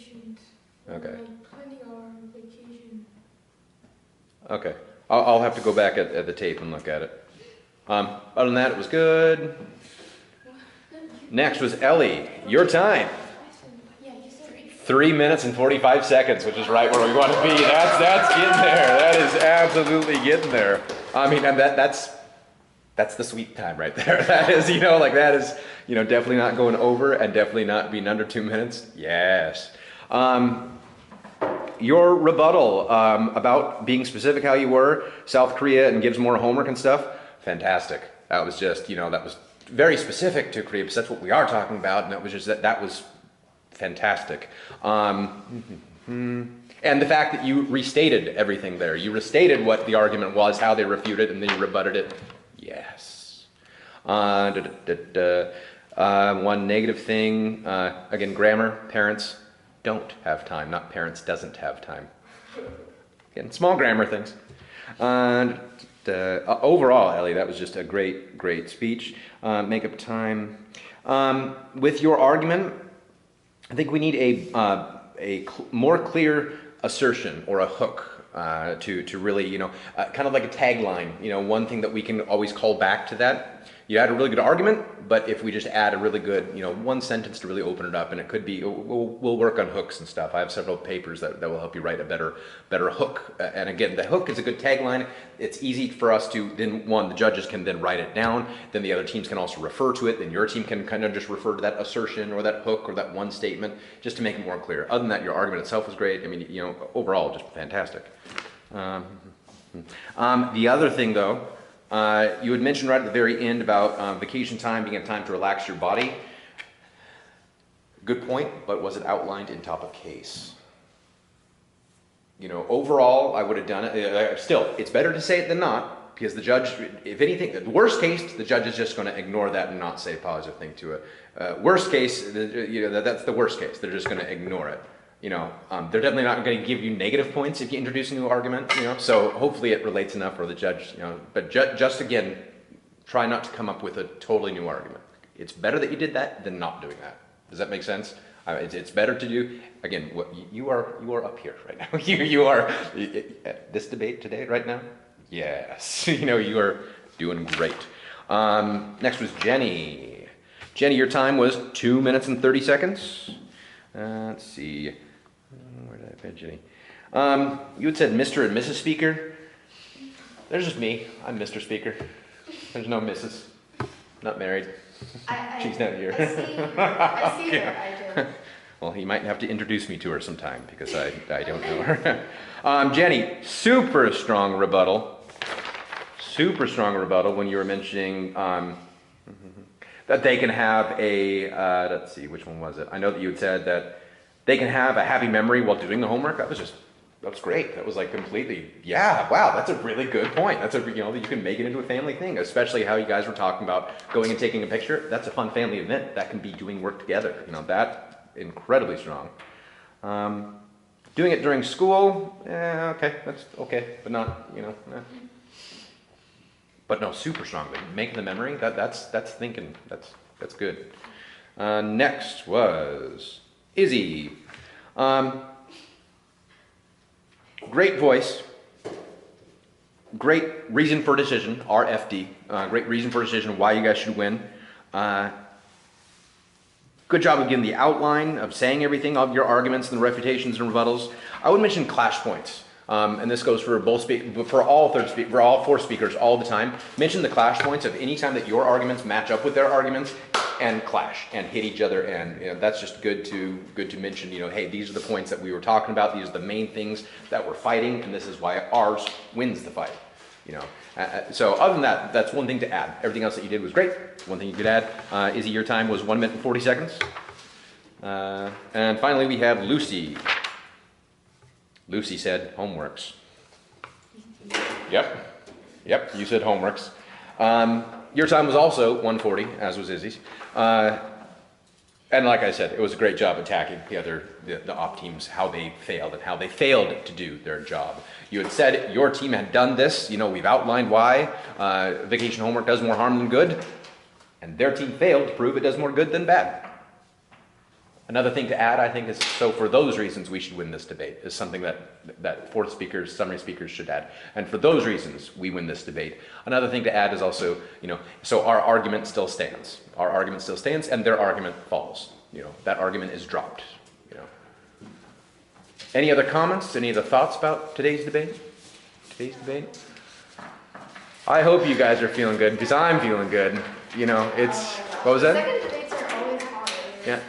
efficient. Okay. Like planning our vacation. Okay. I'll have to go back at the tape and look at it. Other than that, it was good. Next was Ellie. Your time. Yeah, you said 3 minutes and 45 seconds, which is right where we want to be. That's getting there. That is absolutely getting there. I mean, and that's the sweet time right there. That is, that is, definitely not going over and definitely not being under 2 minutes. Yes. Your rebuttal about being specific how you were, South Korea and gives more homework and stuff, fantastic. That was just, that was very specific to Korea because that's what we are talking about, and that was just that was fantastic. And the fact that you restated everything there. You restated what the argument was, how they refuted, and then you rebutted it. Yes. One negative thing, again, grammar, parents don't have time, not parents doesn't have time. Again, small grammar things. Overall, Ellie, that was just a great speech. Make up time. With your argument, I think we need a more clear assertion or a hook to really, kind of like a tagline. One thing that we can always call back to that. You had a really good argument, but if we just add a really good, one sentence to really open it up, and it could be, we'll work on hooks and stuff. I have several papers that will help you write a better hook. And again, the hook is a good tagline. It's easy for us to, then the judges can then write it down. Then the other teams can also refer to it. Then your team can kind of just refer to that assertion or that hook or that one statement just to make it more clear. Other than that, your argument itself was great. I mean, overall, just fantastic. The other thing, though, you had mentioned right at the very end about vacation time being a time to relax your body. Good point, but was it outlined in top of case? Overall, I would have done it. Still, it's better to say it than not, because the judge, if anything, the worst case, the judge is just going to ignore that and not say a positive thing to it. Worst case, that's the worst case. They're just going to ignore it. They're definitely not going to give you negative points if you introduce a new argument, so hopefully it relates enough for the judge, but just again, try not to come up with a totally new argument. It's better that you did that than not doing that. Does that make sense? It's better to do, again, what you are up here right now. you are, this debate today, right now? Yes, you are doing great. Next was Jenny. Jenny, your time was 2 minutes and 30 seconds. Let's see. Where did I put Jenny? You had said Mr. and Mrs. Speaker. There's just me. I'm Mr. Speaker. There's no Mrs. Not married. She's not here. I see her. I do. Well, you might have to introduce me to her sometime because I don't know her. Jenny, super strong rebuttal. Super strong rebuttal when you were mentioning that they can have a, let's see, which one was it? I know that you had said that they can have a happy memory while doing the homework. That was great. That was like completely, yeah, wow, that's a really good point. That's that you can make it into a family thing, especially how you guys were talking about going and taking a picture. That's a fun family event. That can be doing work together. That, incredibly strong. Doing it during school, okay, that's okay, but not, But no, super strong. Making the memory, that's thinking. That's good. Next was Izzy. Great voice. Great reason for decision, RFD. Great reason for decision why you guys should win. Good job of giving the outline, of saying everything, of your arguments and the refutations and rebuttals. I would mention clash points. And this goes for for all four speakers all the time. Mention the clash points of any time that your arguments match up with their arguments and clash and hit each other, and that's just good to mention. Hey, these are the points that we were talking about. These are the main things that we're fighting, and this is why ours wins the fight. So other than that, that's one thing to add. Everything else that you did was great. One thing you could add, Izzy, your time was 1 minute and 40 seconds. And finally, we have Lucy. Lucy said homeworks. Yep, you said homeworks. Your time was also 140, as was Izzy's. And like I said, it was a great job attacking the op teams, how they failed and how they failed to do their job. You had said your team had done this. We've outlined why vacation homework does more harm than good. And their team failed to prove it does more good than bad. Another thing to add, I think, is so for those reasons we should win this debate is something that fourth speakers, summary speakers should add. And for those reasons we win this debate. Another thing to add is also, so our argument still stands. Our argument still stands and their argument falls. That argument is dropped. Any other comments? Any other thoughts about today's debate? I hope you guys are feeling good because I'm feeling good. What was that? Second debates are always hard. Yeah.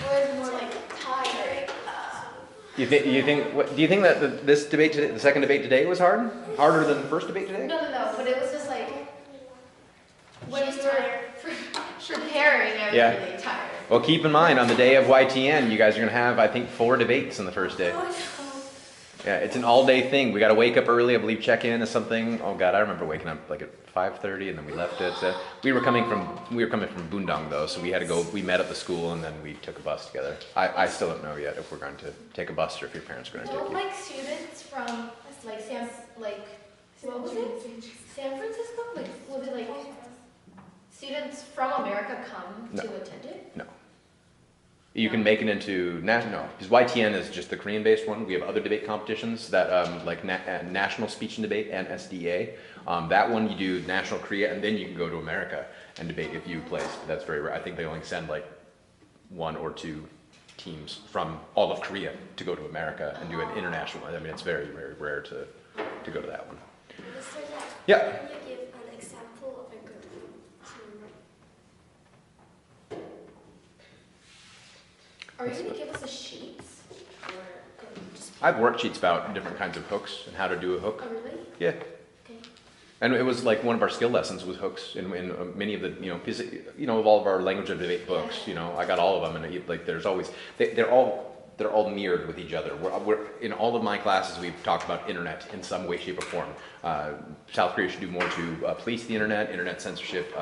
Always more like tiring. Do you think that this debate today, the second debate today, was hard? Harder than the first debate today? No, but it was just like when She's we were preparing, I was Yeah. really tired. Well, keep in mind, on the day of YTN, you guys are going to have, I think, 4 debates on the first day. Yeah, it's an all-day thing. We got to wake up early, I believe, check in or something. Oh God, I remember waking up like at 5:30, and then we left it. We were coming from Bundang though, so we had to go. We met at the school, and then we took a bus together. I still don't know yet if we're going to take a bus or if your parents are going to take Well, you. like students from like what was it? San Francisco? Like was it like students from America come No. to attend it? No. You can make it into national, because YTN is just the Korean-based one. We have other debate competitions that National Speech and Debate and SDA. That one you do National Korea, and then you can go to America and debate if you place. But that's very rare. I think they only send like 1 or 2 teams from all of Korea to go to America and do an international one. I mean, it's very, very rare to go to that one. Mr. Jack, Yeah. can you give an example of a good team? Are you gonna give us a sheets? Or just I've worksheets about different kinds of hooks and how to do a hook. oh really? Yeah. Okay. And it was like one of our skill lessons was hooks in many of the, of all of our language of debate books, I got all of them, and like there's always, they're all mirrored with each other. We're in all of my classes, we've talked about internet in some way, shape, or form. South Korea should do more to police the internet. Internet censorship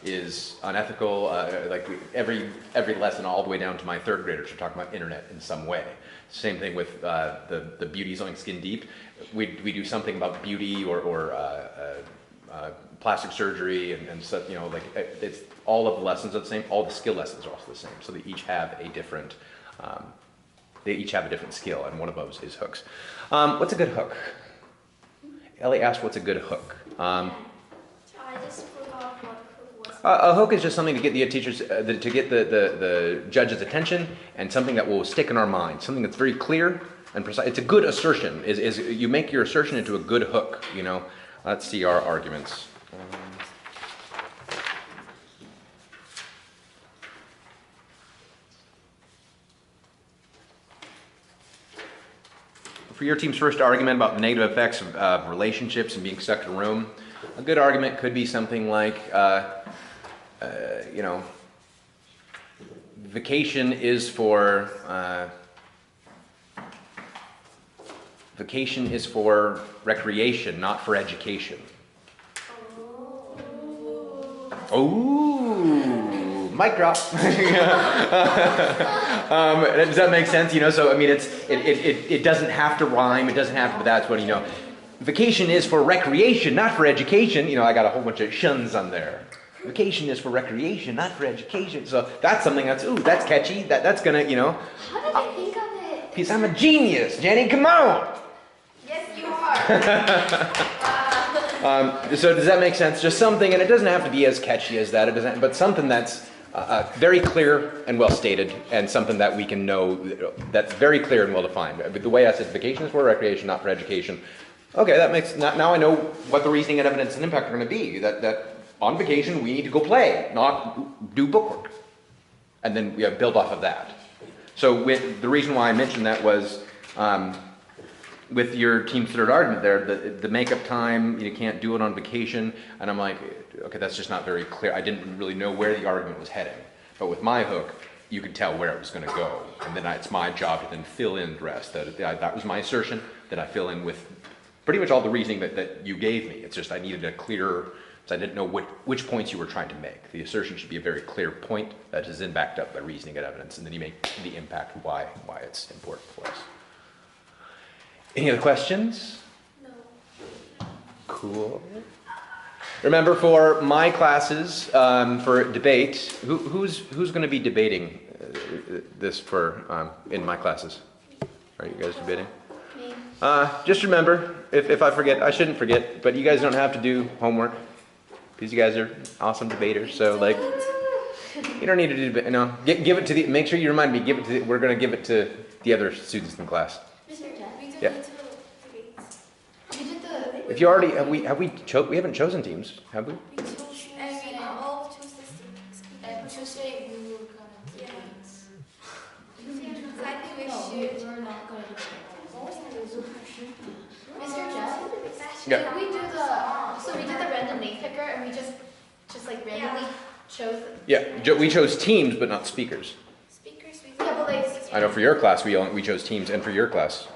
is unethical. Every lesson, all the way down to my 3rd graders, are talking about internet in some way. Same thing with the beauty on Skin Deep. We do something about beauty or plastic surgery and stuff. It's all of the lessons are the same. All the skill lessons are also the same. So they each have a different. They each have a different skill, and one of those is hooks. What's a good hook? Ellie asked, "What's a good hook?" So I just forgot what hook was. A hook is just something to get the teachers, to get the judge's attention, and something that will stick in our mind. Something that's very clear and precise. It's a good assertion. Is you make your assertion into a good hook. Let's see our arguments. For your team's first argument about the negative effects of relationships and being stuck in a room, a good argument could be something like, vacation is for recreation, not for education. Oh, mic drop. Does that make sense? So I mean, it doesn't have to rhyme. It doesn't have to. But that's what Vacation is for recreation, not for education. I got a whole bunch of shuns on there. Vacation is for recreation, not for education. So that's something that's catchy. That's gonna How did you think of it? Because I'm a genius, Jenny. Come on. Yes, you are. So does that make sense? Just something, and it doesn't have to be as catchy as that. It doesn't, but something that's very clear and well stated, and something that we can know that's very clear and well defined. The way I said, vacation is for recreation, not for education. Okay, that makes now I know what the reasoning and evidence and impact are going to be. That on vacation we need to go play, not do bookwork, and then we build off of that. So the reason why I mentioned that was. With your team's 3rd argument there, the makeup time, you can't do it on vacation, and I'm like, okay, that's just not very clear. I didn't really know where the argument was heading. But with my hook, you could tell where it was going to go, and then it's my job to then fill in the rest. That was my assertion, that I fill in with pretty much all the reasoning that you gave me. It's just I needed a clearer, so I didn't know which points you were trying to make. The assertion should be a very clear point that is then backed up by reasoning and evidence, and then you make the impact why it's important for us. Any other questions? No. Cool. Remember, for my classes, for debate, who's going to be debating this for in my classes? Are you guys debating? Me. Just remember, if I forget, I shouldn't forget, but you guys don't have to do homework because you guys are awesome debaters. So like, you don't need to do, give it to the. Make sure you remind me. Give it to. We're gonna give it to the other students in class. Mr. Jeff, Yeah. you did the. If you already we haven't chosen teams, have we? We chose, and we all chose this team. And Tuesday we were gonna do Yeah. things. So I think we No, should. we're not going to do Mr. Jeff, Yeah. did we do the, so we did the random name picker and we just like randomly chose, Yeah, we chose teams, but not speakers. Speakers, we yeah, but like, I know for your class we chose teams, and for your class